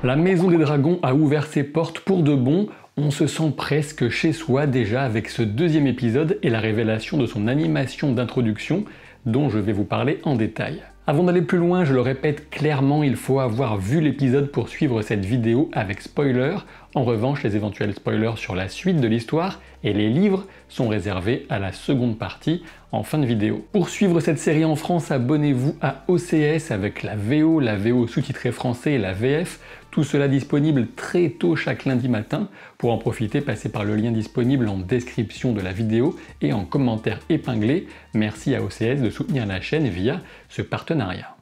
La Maison des Dragons a ouvert ses portes pour de bon. On se sent presque chez soi déjà avec ce deuxième épisode et la révélation de son animation d'introduction dont je vais vous parler en détail. Avant d'aller plus loin, je le répète clairement, il faut avoir vu l'épisode pour suivre cette vidéo avec spoiler. En revanche, les éventuels spoilers sur la suite de l'histoire et les livres sont réservés à la seconde partie en fin de vidéo. Pour suivre cette série en France, abonnez-vous à OCS avec la VO sous-titrée français et la VF. Tout cela disponible très tôt chaque lundi matin. Pour en profiter, passez par le lien disponible en description de la vidéo et en commentaire épinglé. Merci à OCS de soutenir la chaîne via ce partenariat.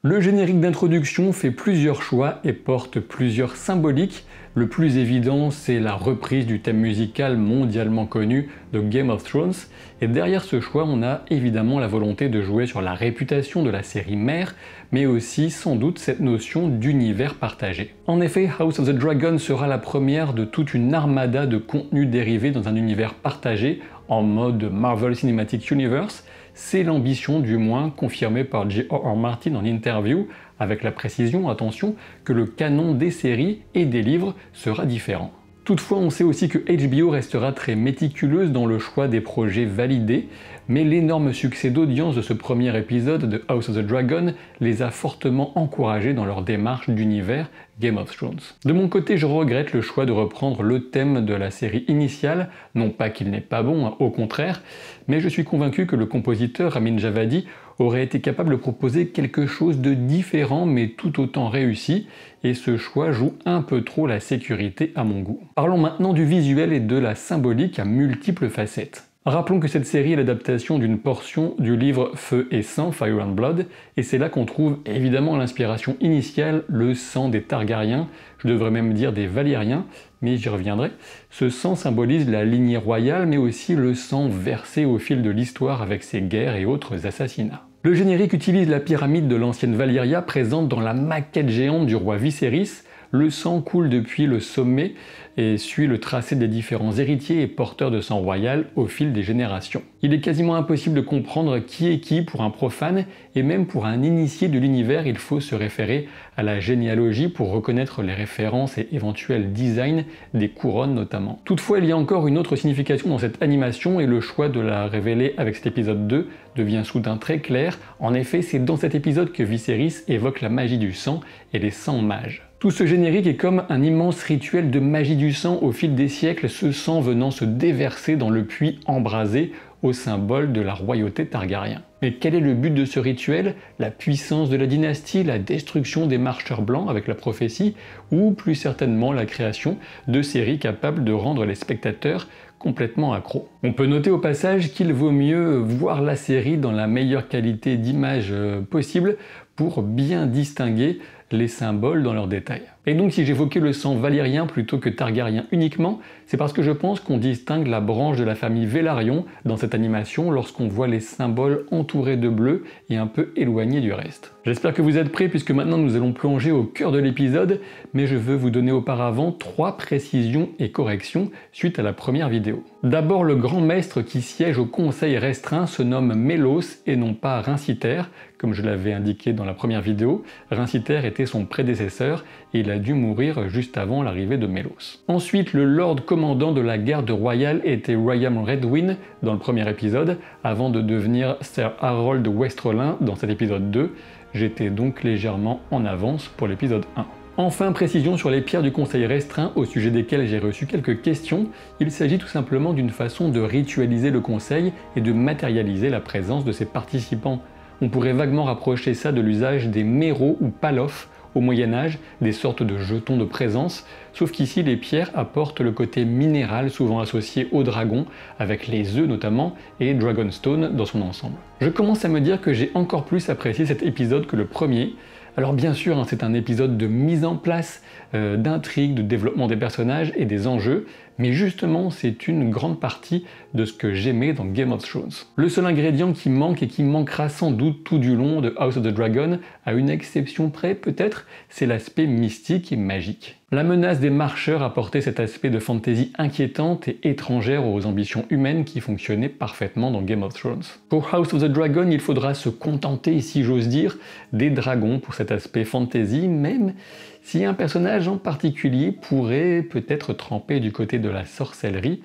Le générique d'introduction fait plusieurs choix et porte plusieurs symboliques. Le plus évident, c'est la reprise du thème musical mondialement connu de Game of Thrones. Et derrière ce choix, on a évidemment la volonté de jouer sur la réputation de la série mère, mais aussi sans doute cette notion d'univers partagé. En effet, House of the Dragon sera la première de toute une armada de contenus dérivés dans un univers partagé en mode Marvel Cinematic Universe. C'est l'ambition, du moins confirmée par J.R.R. Martin en interview, avec la précision, attention, que le canon des séries et des livres sera différent. Toutefois, on sait aussi que HBO restera très méticuleuse dans le choix des projets validés, mais l'énorme succès d'audience de ce premier épisode de House of the Dragon les a fortement encouragés dans leur démarche d'univers Game of Thrones. De mon côté, je regrette le choix de reprendre le thème de la série initiale, non pas qu'il n'est pas bon, au contraire, mais je suis convaincu que le compositeur Ramin Djawadi aurait été capable de proposer quelque chose de différent mais tout autant réussi, et ce choix joue un peu trop la sécurité à mon goût. Parlons maintenant du visuel et de la symbolique à multiples facettes. Rappelons que cette série est l'adaptation d'une portion du livre Feu et Sang, Fire and Blood, et c'est là qu'on trouve évidemment l'inspiration initiale, le sang des Targaryens, je devrais même dire des Valériens, mais j'y reviendrai. Ce sang symbolise la lignée royale, mais aussi le sang versé au fil de l'histoire avec ses guerres et autres assassinats. Le générique utilise la pyramide de l'ancienne Valyria présente dans la maquette géante du roi Viserys. Le sang coule depuis le sommet et suit le tracé des différents héritiers et porteurs de sang royal au fil des générations. Il est quasiment impossible de comprendre qui est qui pour un profane, et même pour un initié de l'univers, il faut se référer à la généalogie pour reconnaître les références et éventuels designs des couronnes notamment. Toutefois, il y a encore une autre signification dans cette animation, et le choix de la révéler avec cet épisode 2 devient soudain très clair. En effet, c'est dans cet épisode que Viserys évoque la magie du sang et les sangs mages. Tout ce générique est comme un immense rituel de magie du sang au fil des siècles, ce sang venant se déverser dans le puits embrasé au symbole de la royauté Targaryen. Mais quel est le but de ce rituel? La puissance de la dynastie, la destruction des marcheurs blancs avec la prophétie, ou plus certainement la création de séries capables de rendre les spectateurs complètement accros. On peut noter au passage qu'il vaut mieux voir la série dans la meilleure qualité d'image possible pour bien distinguer les symboles dans leurs détails. Et donc si j'évoquais le sang valyrien plutôt que targaryen uniquement, c'est parce que je pense qu'on distingue la branche de la famille Velaryon dans cette animation lorsqu'on voit les symboles entourés de bleu et un peu éloignés du reste. J'espère que vous êtes prêts puisque maintenant nous allons plonger au cœur de l'épisode, mais je veux vous donner auparavant 3 précisions et corrections suite à la première vidéo. D'abord, le grand maître qui siège au conseil restreint se nomme Mélos et non pas Rinciter, comme je l'avais indiqué dans la première vidéo. Rinciter était son prédécesseur et il a dû mourir juste avant l'arrivée de Mélos. Ensuite, le Lord commandant de la garde royale était Ryam Redwyn dans le premier épisode, avant de devenir Sir Harold Westrelin dans cet épisode 2. J'étais donc légèrement en avance pour l'épisode 1. Enfin, précision sur les pierres du conseil restreint au sujet desquelles j'ai reçu quelques questions. Il s'agit tout simplement d'une façon de ritualiser le conseil et de matérialiser la présence de ses participants. On pourrait vaguement rapprocher ça de l'usage des méros ou palofs au Moyen-Âge, des sortes de jetons de présence, sauf qu'ici les pierres apportent le côté minéral souvent associé au dragon, avec les œufs notamment, et Dragonstone dans son ensemble. Je commence à me dire que j'ai encore plus apprécié cet épisode que le premier. Alors bien sûr, c'est un épisode de mise en place, d'intrigue, de développement des personnages et des enjeux, mais justement c'est une grande partie de ce que j'aimais dans Game of Thrones. Le seul ingrédient qui manque et qui manquera sans doute tout du long de House of the Dragon, à une exception près peut-être, c'est l'aspect mystique et magique. La menace des marcheurs apportait cet aspect de fantasy inquiétante et étrangère aux ambitions humaines qui fonctionnait parfaitement dans Game of Thrones. Pour House of the Dragon, il faudra se contenter, si j'ose dire, des dragons pour cet aspect fantasy, même si un personnage en particulier pourrait peut-être tremper du côté de la sorcellerie.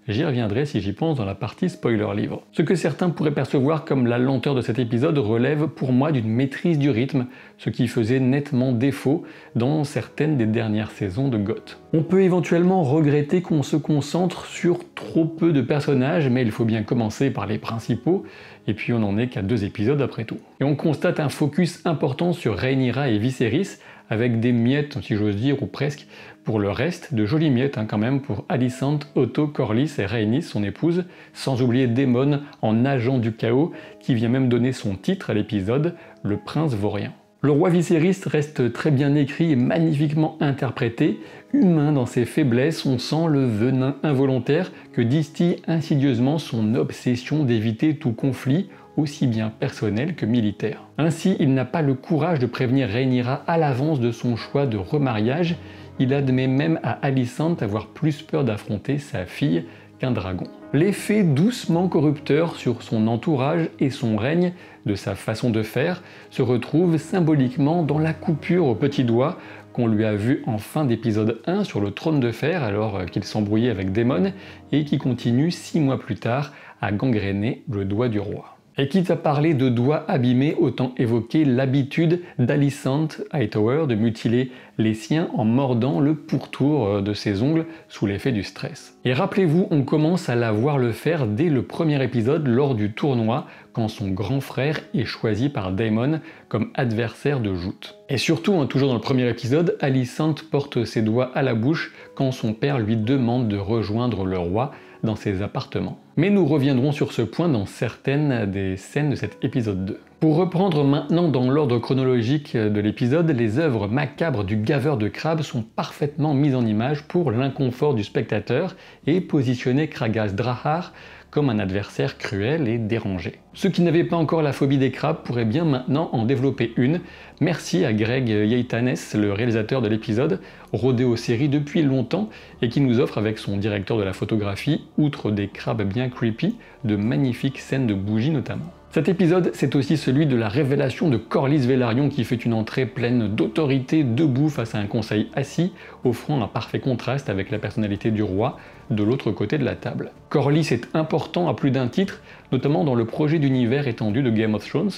J'y reviendrai si j'y pense dans la partie spoiler livre. Ce que certains pourraient percevoir comme la lenteur de cet épisode relève pour moi d'une maîtrise du rythme, ce qui faisait nettement défaut dans certaines des dernières saisons de GOT. On peut éventuellement regretter qu'on se concentre sur trop peu de personnages, mais il faut bien commencer par les principaux, et puis on n'en est qu'à 2 épisodes après tout. Et on constate un focus important sur Rhaenyra et Viserys, avec des miettes, si j'ose dire, ou presque, pour le reste, de jolies miettes quand même pour Alicent, Otto, Corlys et Rhaenys, son épouse, sans oublier Daemon en agent du chaos, qui vient même donner son titre à l'épisode, le prince vaurien. Le roi Viserys reste très bien écrit et magnifiquement interprété. Humain dans ses faiblesses, on sent le venin involontaire que distille insidieusement son obsession d'éviter tout conflit, aussi bien personnel que militaire. Ainsi, il n'a pas le courage de prévenir Rhaenyra à l'avance de son choix de remariage. Il admet même à Alicent avoir plus peur d'affronter sa fille qu'un dragon. L'effet doucement corrupteur sur son entourage et son règne de sa façon de faire se retrouve symboliquement dans la coupure au petit doigt qu'on lui a vu en fin d'épisode 1 sur le trône de fer alors qu'il s'embrouillait avec Daemon et qui continue 6 mois plus tard à gangréner le doigt du roi. Et quitte à parler de doigts abîmés, autant évoquer l'habitude d'Alicent Hightower de mutiler les siens en mordant le pourtour de ses ongles sous l'effet du stress. Et rappelez-vous, on commence à la voir le faire dès le premier épisode lors du tournoi, quand son grand frère est choisi par Daemon comme adversaire de joute. Et surtout, toujours dans le premier épisode, Alicent porte ses doigts à la bouche quand son père lui demande de rejoindre le roi dans ses appartements. Mais nous reviendrons sur ce point dans certaines des scènes de cet épisode 2. Pour reprendre maintenant dans l'ordre chronologique de l'épisode, les œuvres macabres du gaveur de crabes sont parfaitement mises en image pour l'inconfort du spectateur et positionner Kragas Drahar comme un adversaire cruel et dérangé. Ceux qui n'avaient pas encore la phobie des crabes pourraient bien maintenant en développer une. Merci à Greg Yaitanes, le réalisateur de l'épisode, rodé aux séries depuis longtemps et qui nous offre avec son directeur de la photographie, outre des crabes bien creepy, de magnifiques scènes de bougies notamment. Cet épisode, c'est aussi celui de la révélation de Corlys Velaryon qui fait une entrée pleine d'autorité debout face à un conseil assis, offrant un parfait contraste avec la personnalité du roi de l'autre côté de la table. Corlys est important à plus d'un titre, notamment dans le projet d'univers étendu de Game of Thrones,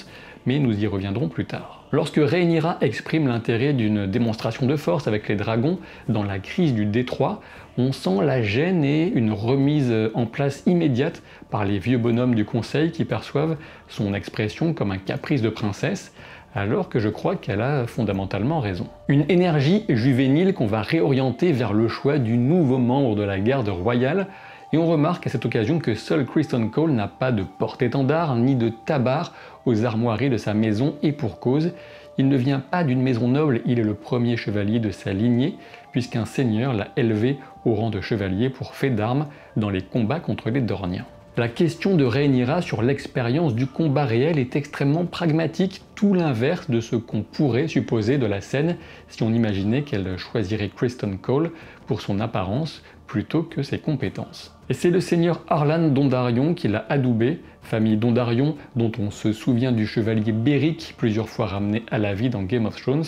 mais nous y reviendrons plus tard. Lorsque Rhaenyra exprime l'intérêt d'une démonstration de force avec les dragons dans la crise du détroit, on sent la gêne et une remise en place immédiate par les vieux bonhommes du conseil qui perçoivent son expression comme un caprice de princesse, alors que je crois qu'elle a fondamentalement raison. Une énergie juvénile qu'on va réorienter vers le choix du nouveau membre de la garde royale, et on remarque à cette occasion que seul Criston Cole n'a pas de porte-étendard ni de tabard aux armoiries de sa maison, et pour cause, il ne vient pas d'une maison noble, il est le premier chevalier de sa lignée, puisqu'un seigneur l'a élevé au rang de chevalier pour fait d'armes dans les combats contre les Dorniens. La question de Rhaenyra sur l'expérience du combat réel est extrêmement pragmatique, tout l'inverse de ce qu'on pourrait supposer de la scène si on imaginait qu'elle choisirait Criston Cole pour son apparence plutôt que ses compétences. Et c'est le seigneur Harlan Dondarrion qui l'a adoubé, famille Dondarrion dont on se souvient du chevalier Beric plusieurs fois ramené à la vie dans Game of Thrones,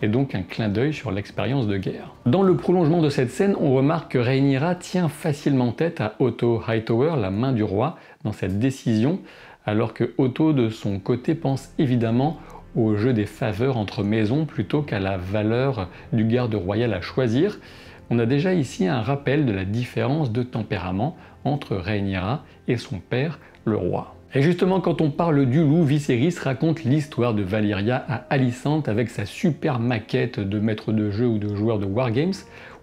et donc un clin d'œil sur l'expérience de guerre. Dans le prolongement de cette scène, on remarque que Rhaenyra tient facilement tête à Otto Hightower, la main du roi, dans cette décision, alors que Otto de son côté pense évidemment au jeu des faveurs entre maisons plutôt qu'à la valeur du garde royal à choisir. On a déjà ici un rappel de la différence de tempérament entre Rhaenyra et son père, le roi. Et justement, quand on parle du loup, Viserys raconte l'histoire de Valyria à Alicent avec sa super maquette de maître de jeu ou de joueur de Wargames.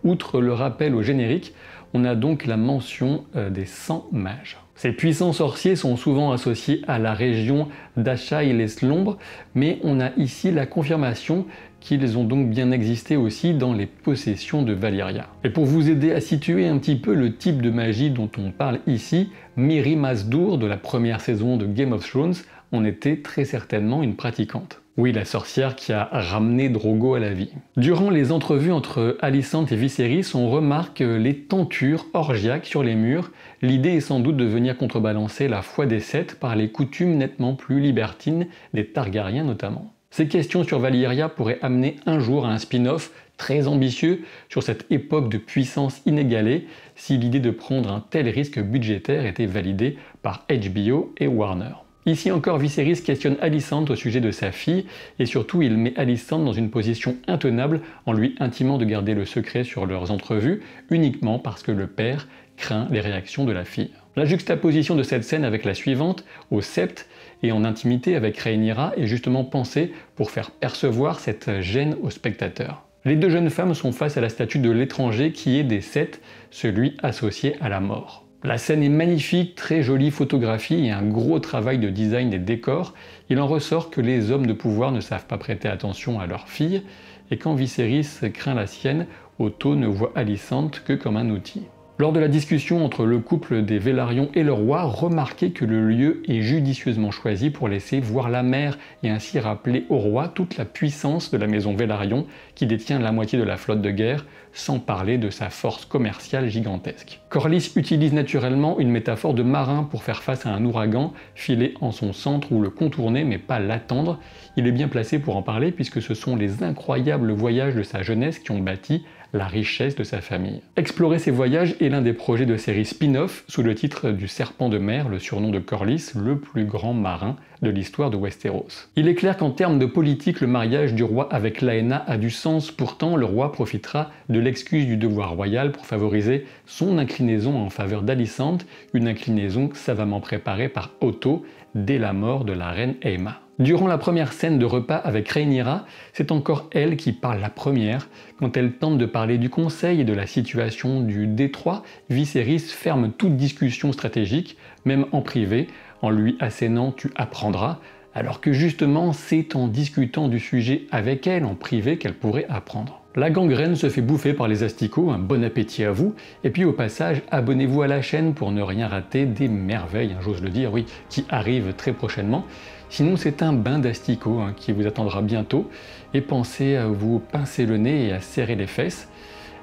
Outre le rappel au générique, on a donc la mention des 100 mages. Ces puissants sorciers sont souvent associés à la région d'Achai-les-Lombres, mais on a ici la confirmation qu'ils ont donc bien existé aussi dans les possessions de Valyria. Et pour vous aider à situer un petit peu le type de magie dont on parle ici, Mirri Maz Duur de la première saison de Game of Thrones en était très certainement une pratiquante. Oui, la sorcière qui a ramené Drogo à la vie. Durant les entrevues entre Alicent et Viserys, on remarque les tentures orgiaques sur les murs. L'idée est sans doute de venir contrebalancer la foi des Sept par les coutumes nettement plus libertines des Targaryens notamment. Ces questions sur Valyria pourraient amener un jour à un spin-off très ambitieux sur cette époque de puissance inégalée si l'idée de prendre un tel risque budgétaire était validée par HBO et Warner. Ici encore, Viserys questionne Alicent au sujet de sa fille, et surtout il met Alicent dans une position intenable en lui intimant de garder le secret sur leurs entrevues, uniquement parce que le père craint les réactions de la fille. La juxtaposition de cette scène avec la suivante, au Sept et en intimité avec Rhaenyra, est justement pensée pour faire percevoir cette gêne au spectateur. Les deux jeunes femmes sont face à la statue de l'étranger qui est des Sept, celui associé à la mort. La scène est magnifique, très jolie photographie et un gros travail de design des décors. Il en ressort que les hommes de pouvoir ne savent pas prêter attention à leur fille, et quand Viserys craint la sienne, Otto ne voit Alicent que comme un outil. Lors de la discussion entre le couple des Velaryon et le roi, remarquez que le lieu est judicieusement choisi pour laisser voir la mer et ainsi rappeler au roi toute la puissance de la maison Velaryon qui détient la moitié de la flotte de guerre, sans parler de sa force commerciale gigantesque. Corlys utilise naturellement une métaphore de marin pour faire face à un ouragan, filer en son centre ou le contourner mais pas l'attendre. Il est bien placé pour en parler puisque ce sont les incroyables voyages de sa jeunesse qui ont bâti la richesse de sa famille. Explorer ces voyages est l'un des projets de série spin-off sous le titre du Serpent de mer, le surnom de Corlys, le plus grand marin de l'histoire de Westeros. Il est clair qu'en termes de politique, le mariage du roi avec Laena a du sens, pourtant le roi profitera de l'excuse du devoir royal pour favoriser son inclinaison en faveur d'Alicent, une inclinaison savamment préparée par Otto dès la mort de la reine Aemma. Durant la première scène de repas avec Rhaenyra, c'est encore elle qui parle la première. Quand elle tente de parler du conseil et de la situation du Détroit, Viserys ferme toute discussion stratégique, même en privé, en lui assénant « tu apprendras », alors que justement c'est en discutant du sujet avec elle en privé qu'elle pourrait apprendre. La gangrène se fait bouffer par les asticots, un bon appétit à vous, et puis au passage, abonnez-vous à la chaîne pour ne rien rater des merveilles, j'ose le dire, oui, qui arrivent très prochainement. Sinon c'est un bain d'asticots qui vous attendra bientôt, et pensez à vous pincer le nez et à serrer les fesses.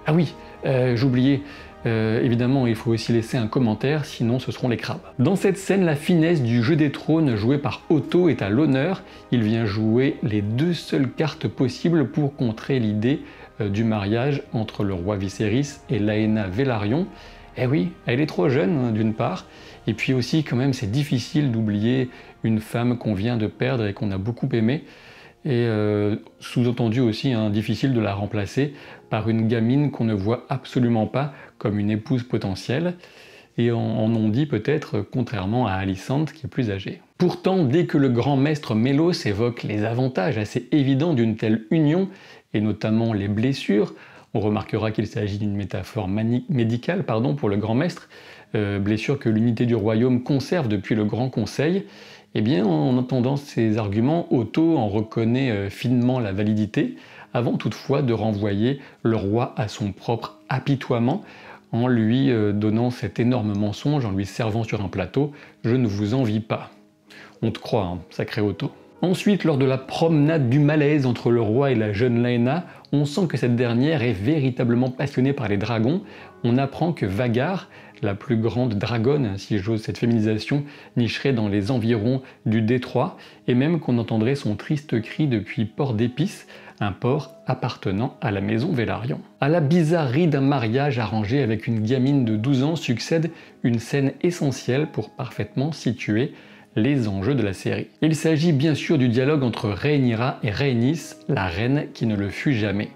Ah oui, j'oubliais, évidemment il faut aussi laisser un commentaire, sinon ce seront les crabes. Dans cette scène, la finesse du jeu des trônes joué par Otto est à l'honneur. Il vient jouer les deux seules cartes possibles pour contrer l'idée du mariage entre le roi Viserys et Laena Velaryon. Eh oui, elle est trop jeune d'une part, et puis aussi quand même c'est difficile d'oublier une femme qu'on vient de perdre et qu'on a beaucoup aimée, et sous-entendu aussi difficile de la remplacer par une gamine qu'on ne voit absolument pas comme une épouse potentielle, et en ont dit peut-être contrairement à Alicent qui est plus âgée. Pourtant, dès que le grand maître Mélos évoque les avantages assez évidents d'une telle union, et notamment les blessures, on remarquera qu'il s'agit d'une métaphore médicale pour le grand maître, blessure que l'unité du royaume conserve depuis le Grand Conseil. Eh bien, en entendant ces arguments, Otto en reconnaît finement la validité, avant toutefois de renvoyer le roi à son propre apitoiement, en lui donnant cet énorme mensonge, en lui servant sur un plateau « Je ne vous envie pas ». On te croit, sacré Otto. Ensuite, lors de la promenade du malaise entre le roi et la jeune Laena, on sent que cette dernière est véritablement passionnée par les dragons. On apprend que Vhagar, la plus grande dragonne, si j'ose cette féminisation, nicherait dans les environs du Détroit, et même qu'on entendrait son triste cri depuis Port d'Épice, un port appartenant à la maison Velaryon. À la bizarrerie d'un mariage arrangé avec une gamine de 12 ans succède une scène essentielle pour parfaitement situer les enjeux de la série. Il s'agit bien sûr du dialogue entre Rhaenyra et Rhaenys, la reine qui ne le fut jamais.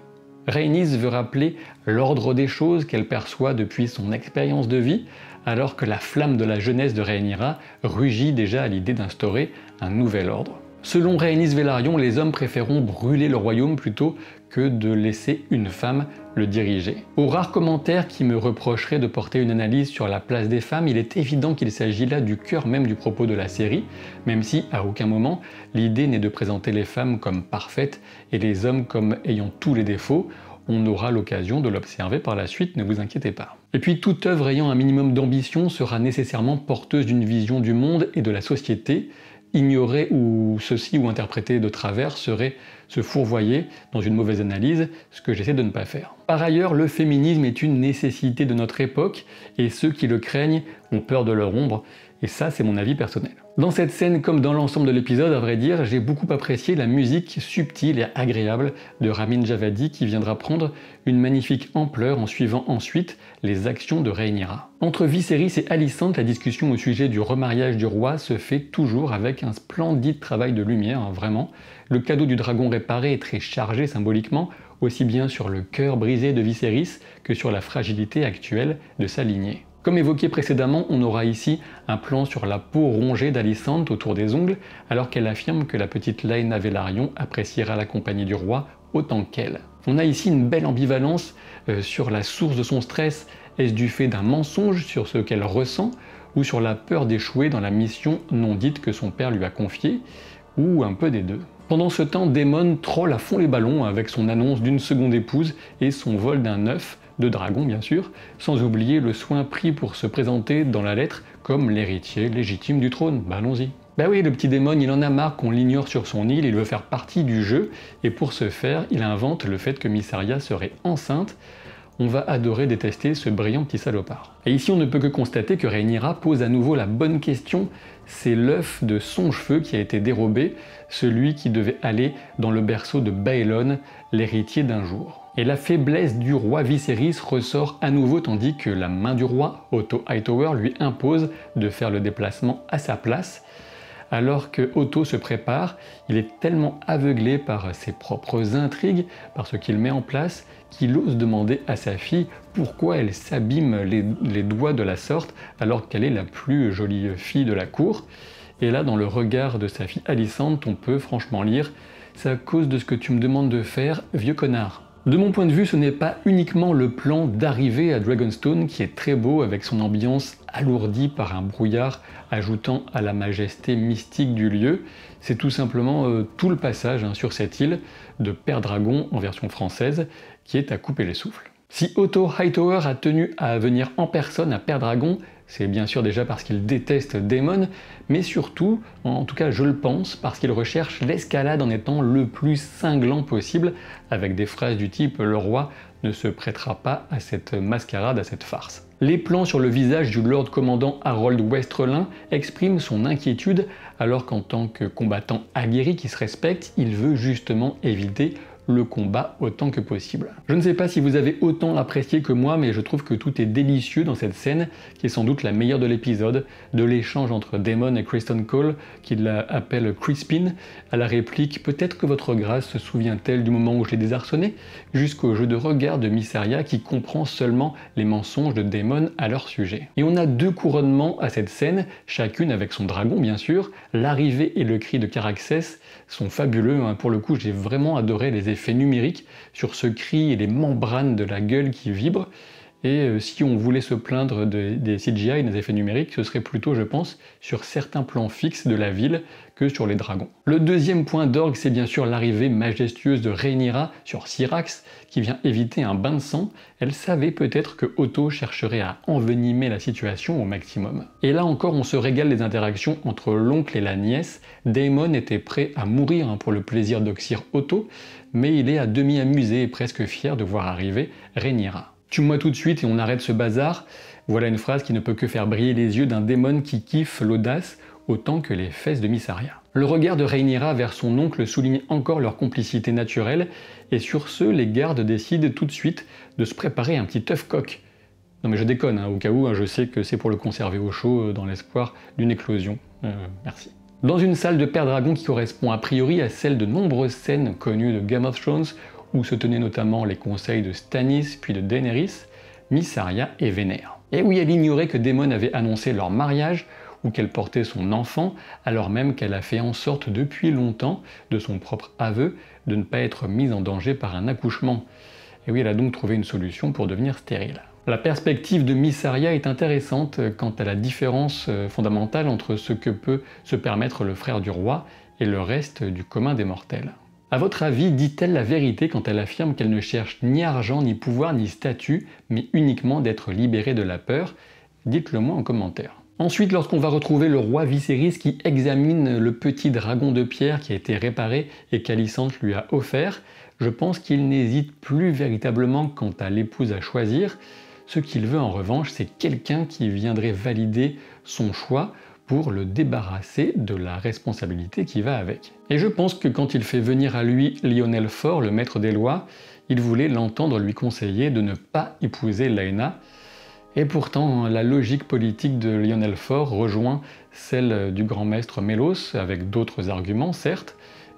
Rhaenys veut rappeler l'ordre des choses qu'elle perçoit depuis son expérience de vie, alors que la flamme de la jeunesse de Rhaenyra rugit déjà à l'idée d'instaurer un nouvel ordre. Selon Rhaenys Velaryon, les hommes préféreront brûler le royaume plutôt que de laisser une femme le diriger. Aux rares commentaires qui me reprocheraient de porter une analyse sur la place des femmes, il est évident qu'il s'agit là du cœur même du propos de la série, même si à aucun moment l'idée n'est de présenter les femmes comme parfaites et les hommes comme ayant tous les défauts. On aura l'occasion de l'observer par la suite, ne vous inquiétez pas. Et puis toute œuvre ayant un minimum d'ambition sera nécessairement porteuse d'une vision du monde et de la société. Ignorer ou ceci ou interpréter de travers serait se fourvoyer dans une mauvaise analyse, ce que j'essaie de ne pas faire. Par ailleurs, le féminisme est une nécessité de notre époque et ceux qui le craignent ont peur de leur ombre, et ça c'est mon avis personnel. Dans cette scène comme dans l'ensemble de l'épisode, à vrai dire, j'ai beaucoup apprécié la musique subtile et agréable de Ramin Djawadi qui viendra prendre une magnifique ampleur en suivant ensuite les actions de Rhaenyra. Entre Viserys et Alicent, la discussion au sujet du remariage du roi se fait toujours avec un splendide travail de lumière, hein, vraiment. Le cadeau du dragon réparé est très chargé symboliquement, aussi bien sur le cœur brisé de Viserys que sur la fragilité actuelle de sa lignée. Comme évoqué précédemment, on aura ici un plan sur la peau rongée d'Alicent autour des ongles, alors qu'elle affirme que la petite Laena Velaryon appréciera la compagnie du roi autant qu'elle. On a ici une belle ambivalence sur la source de son stress. Est-ce du fait d'un mensonge sur ce qu'elle ressent, ou sur la peur d'échouer dans la mission non dite que son père lui a confiée, ou un peu des deux. Pendant ce temps, Daemon troll à fond les ballons avec son annonce d'une seconde épouse et son vol d'un œuf de dragon bien sûr, sans oublier le soin pris pour se présenter dans la lettre comme l'héritier légitime du trône. Bah allons-y. Bah oui, le petit Daemon, il en a marre qu'on l'ignore sur son île, il veut faire partie du jeu, et pour ce faire, il invente le fait que Mysaria serait enceinte. On va adorer détester ce brillant petit salopard. Et ici, on ne peut que constater que Rhaenyra pose à nouveau la bonne question. C'est l'œuf de son cheveu qui a été dérobé, celui qui devait aller dans le berceau de Baelon, l'héritier d'un jour. Et la faiblesse du roi Viserys ressort à nouveau tandis que la main du roi, Otto Hightower, lui impose de faire le déplacement à sa place. Alors que Otto se prépare, il est tellement aveuglé par ses propres intrigues, par ce qu'il met en place, qu'il ose demander à sa fille pourquoi elle s'abîme les doigts de la sorte alors qu'elle est la plus jolie fille de la cour. Et là, dans le regard de sa fille Alicent, on peut franchement lire « C'est à cause de ce que tu me demandes de faire, vieux connard ». De mon point de vue, ce n'est pas uniquement le plan d'arrivée à Dragonstone qui est très beau avec son ambiance alourdie par un brouillard ajoutant à la majesté mystique du lieu, c'est tout simplement tout le passage sur cette île de Père Dragon en version française qui est à couper les souffles. Si Otto Hightower a tenu à venir en personne à Père Dragon, c'est bien sûr déjà parce qu'il déteste Daemon, mais surtout, en tout cas je le pense, parce qu'il recherche l'escalade en étant le plus cinglant possible, avec des phrases du type « le roi ne se prêtera pas à cette mascarade, à cette farce ». Les plans sur le visage du Lord Commandant Harold Westrelin expriment son inquiétude, alors qu'en tant que combattant aguerri qui se respecte, il veut justement éviter le combat autant que possible. Je ne sais pas si vous avez autant apprécié que moi, mais je trouve que tout est délicieux dans cette scène, qui est sans doute la meilleure de l'épisode, de l'échange entre Daemon et Criston Cole, qu'il appelle Crispin, à la réplique « Peut-être que votre grâce se souvient-elle du moment où je l'ai désarçonné ?» jusqu'au jeu de regard de Mysaria qui comprend seulement les mensonges de Daemon à leur sujet. Et on a deux couronnements à cette scène, chacune avec son dragon bien sûr. L'arrivée et le cri de Caraxès sont fabuleux, pour le coup j'ai vraiment adoré les effets numériques sur ce cri et les membranes de la gueule qui vibrent. Et si on voulait se plaindre des CGI, des effets numériques, ce serait plutôt, je pense, sur certains plans fixes de la ville que sur les dragons. Le deuxième point d'orgue, c'est bien sûr l'arrivée majestueuse de Rhaenyra sur Syrax, qui vient éviter un bain de sang. Elle savait peut-être que Otto chercherait à envenimer la situation au maximum. Et là encore, on se régale des interactions entre l'oncle et la nièce. Daemon était prêt à mourir pour le plaisir d'oxyre Otto, mais il est à demi amusé et presque fier de voir arriver Rhaenyra. Tue-moi tout de suite et on arrête ce bazar. Voilà une phrase qui ne peut que faire briller les yeux d'un Daemon qui kiffe l'audace autant que les fesses de Mysaria. Le regard de Rhaenyra vers son oncle souligne encore leur complicité naturelle, et sur ce, les gardes décident tout de suite de se préparer un petit œuf coq. Non mais je déconne, au cas où, je sais que c'est pour le conserver au chaud dans l'espoir d'une éclosion. Merci. Dans une salle de Père Dragon qui correspond a priori à celle de nombreuses scènes connues de Game of Thrones, où se tenaient notamment les conseils de Stannis puis de Daenerys, Mysaria est vénère. Et oui, elle ignorait que Daemon avait annoncé leur mariage, ou qu'elle portait son enfant, alors même qu'elle a fait en sorte depuis longtemps, de son propre aveu, de ne pas être mise en danger par un accouchement. Et oui, elle a donc trouvé une solution pour devenir stérile. La perspective de Miss Arya est intéressante quant à la différence fondamentale entre ce que peut se permettre le frère du roi et le reste du commun des mortels. A votre avis, dit-elle la vérité quand elle affirme qu'elle ne cherche ni argent, ni pouvoir, ni statut, mais uniquement d'être libérée de la peur? Dites-le moi en commentaire. Ensuite, lorsqu'on va retrouver le roi Viserys qui examine le petit dragon de pierre qui a été réparé et qu'Alicente lui a offert, je pense qu'il n'hésite plus véritablement quant à l'épouse à choisir. Ce qu'il veut en revanche, c'est quelqu'un qui viendrait valider son choix pour le débarrasser de la responsabilité qui va avec. Et je pense que quand il fait venir à lui Lyonel Forr, le maître des lois, il voulait l'entendre lui conseiller de ne pas épouser Laena. Et pourtant, la logique politique de Lyonel Forr rejoint celle du grand maître Mélos, avec d'autres arguments certes,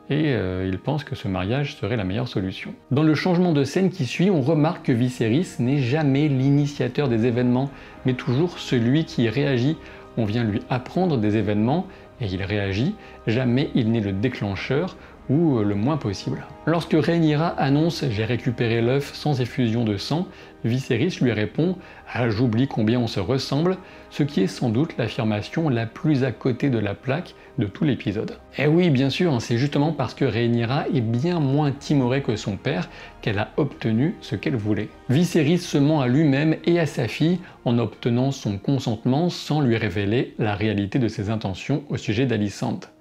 et il pense que ce mariage serait la meilleure solution. Dans le changement de scène qui suit, on remarque que Viserys n'est jamais l'initiateur des événements, mais toujours celui qui réagit. On vient lui apprendre des événements et il réagit, jamais il n'est le déclencheur ou le moins possible. Lorsque Rhaenyra annonce « j'ai récupéré l'œuf sans effusion de sang », Viserys lui répond « ah, j'oublie combien on se ressemble », ce qui est sans doute l'affirmation la plus à côté de la plaque de tout l'épisode. Et oui, bien sûr, c'est justement parce que Rhaenyra est bien moins timorée que son père qu'elle a obtenu ce qu'elle voulait. Viserys se ment à lui-même et à sa fille en obtenant son consentement sans lui révéler la réalité de ses intentions au sujet d'Alicente.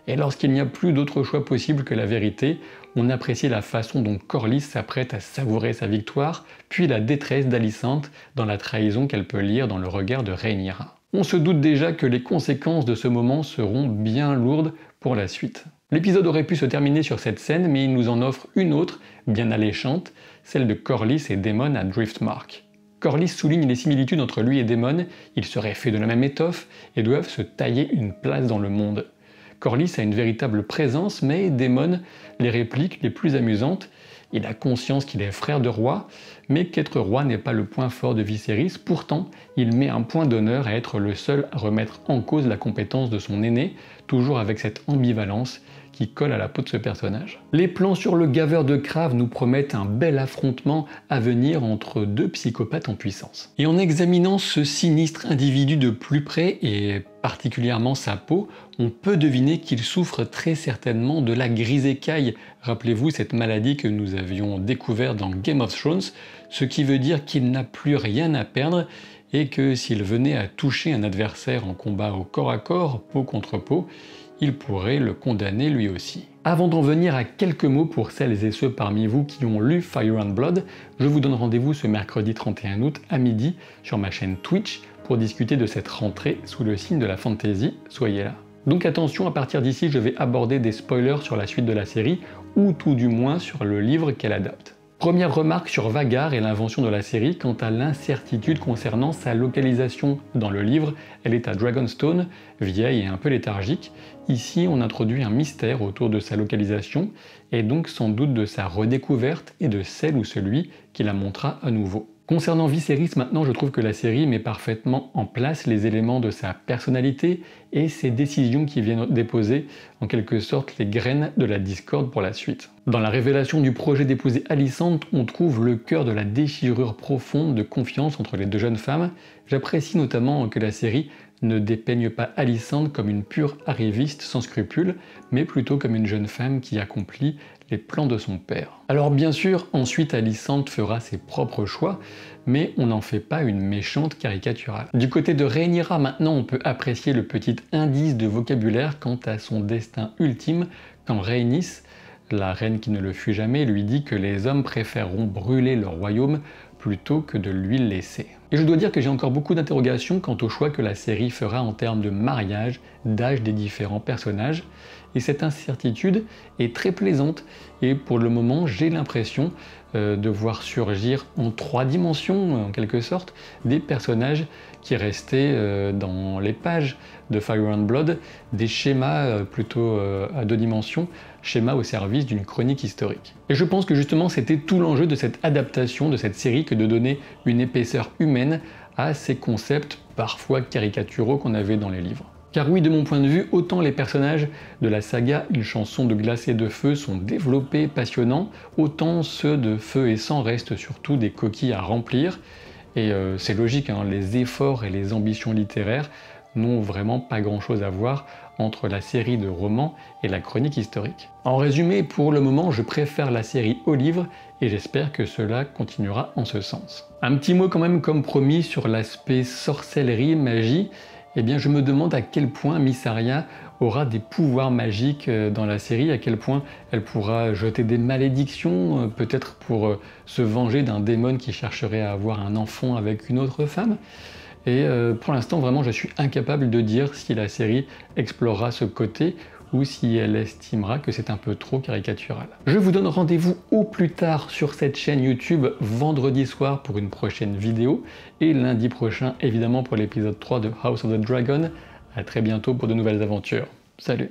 Et lorsqu'il n'y a plus d'autre choix possible que la vérité, on apprécie la façon dont Corlys s'apprête à savourer sa victoire, puis la détresse d'Alicente dans la trahison qu'elle peut lire dans le regard de Rhaenyra. On se doute déjà que les conséquences de ce moment seront bien lourdes pour la suite. L'épisode aurait pu se terminer sur cette scène, mais il nous en offre une autre, bien alléchante, celle de Corlys et Daemon à Driftmark. Corlys souligne les similitudes entre lui et Daemon, ils seraient faits de la même étoffe et doivent se tailler une place dans le monde. Corlys a une véritable présence, mais Daemon les répliques les plus amusantes. Il a conscience qu'il est frère de roi, mais qu'être roi n'est pas le point fort de Viserys. Pourtant, il met un point d'honneur à être le seul à remettre en cause la compétence de son aîné, toujours avec cette ambivalence qui colle à la peau de ce personnage. Les plans sur le gaveur de Crave nous promettent un bel affrontement à venir entre deux psychopathes en puissance. Et en examinant ce sinistre individu de plus près, et particulièrement sa peau, on peut deviner qu'il souffre très certainement de la grise écaille. Rappelez-vous cette maladie que nous avions découverte dans Game of Thrones, ce qui veut dire qu'il n'a plus rien à perdre et que s'il venait à toucher un adversaire en combat au corps à corps, peau contre peau, il pourrait le condamner lui aussi. Avant d'en venir à quelques mots pour celles et ceux parmi vous qui ont lu Fire and Blood, je vous donne rendez-vous ce mercredi 31 août à midi sur ma chaîne Twitch pour discuter de cette rentrée sous le signe de la fantasy, soyez là. Donc attention, à partir d'ici je vais aborder des spoilers sur la suite de la série, ou tout du moins sur le livre qu'elle adapte. Première remarque sur Vhagar et l'invention de la série quant à l'incertitude concernant sa localisation. Dans le livre, elle est à Dragonstone, vieille et un peu léthargique. Ici, on introduit un mystère autour de sa localisation, et donc sans doute de sa redécouverte et de celle ou celui qui la montra à nouveau. Concernant Viserys, maintenant, je trouve que la série met parfaitement en place les éléments de sa personnalité et ses décisions qui viennent déposer en quelque sorte les graines de la discorde pour la suite. Dans la révélation du projet d'épouser Alicente, on trouve le cœur de la déchirure profonde de confiance entre les deux jeunes femmes. J'apprécie notamment que la série ne dépeigne pas Alicente comme une pure arriviste sans scrupules, mais plutôt comme une jeune femme qui accomplit les plans de son père. Alors bien sûr, ensuite Alicente fera ses propres choix, mais on n'en fait pas une méchante caricaturale. Du côté de Rhaenyra, maintenant, on peut apprécier le petit indice de vocabulaire quant à son destin ultime quand Rhaenys, la reine qui ne le fut jamais, lui dit que les hommes préféreront brûler leur royaume plutôt que de lui laisser. Et je dois dire que j'ai encore beaucoup d'interrogations quant au choix que la série fera en termes de mariage, d'âge des différents personnages, et cette incertitude est très plaisante, et pour le moment j'ai l'impression de voir surgir en 3 dimensions, en quelque sorte, des personnages qui restaient dans les pages de Fire and Blood, des schémas plutôt à 2 dimensions, schémas au service d'une chronique historique. Et je pense que justement c'était tout l'enjeu de cette adaptation de cette série que de donner une épaisseur humaine à ces concepts parfois caricaturaux qu'on avait dans les livres. Car oui, de mon point de vue, autant les personnages de la saga Une chanson de glace et de feu sont développés, passionnants, autant ceux de Feu et Sang restent surtout des coquilles à remplir. Et c'est logique, hein, les efforts et les ambitions littéraires n'ont vraiment pas grand-chose à voir entre la série de romans et la chronique historique. En résumé, pour le moment, je préfère la série au livre et j'espère que cela continuera en ce sens. Un petit mot quand même comme promis sur l'aspect sorcellerie, magie. Eh bien je me demande à quel point Mysaria aura des pouvoirs magiques dans la série, à quel point elle pourra jeter des malédictions, peut-être pour se venger d'un démon qui chercherait à avoir un enfant avec une autre femme. Et pour l'instant, vraiment, je suis incapable de dire si la série explorera ce côté ou si elle estimera que c'est un peu trop caricatural. Je vous donne rendez-vous au plus tard sur cette chaîne YouTube vendredi soir pour une prochaine vidéo et lundi prochain évidemment pour l'épisode 3 de House of the Dragon. A très bientôt pour de nouvelles aventures. Salut!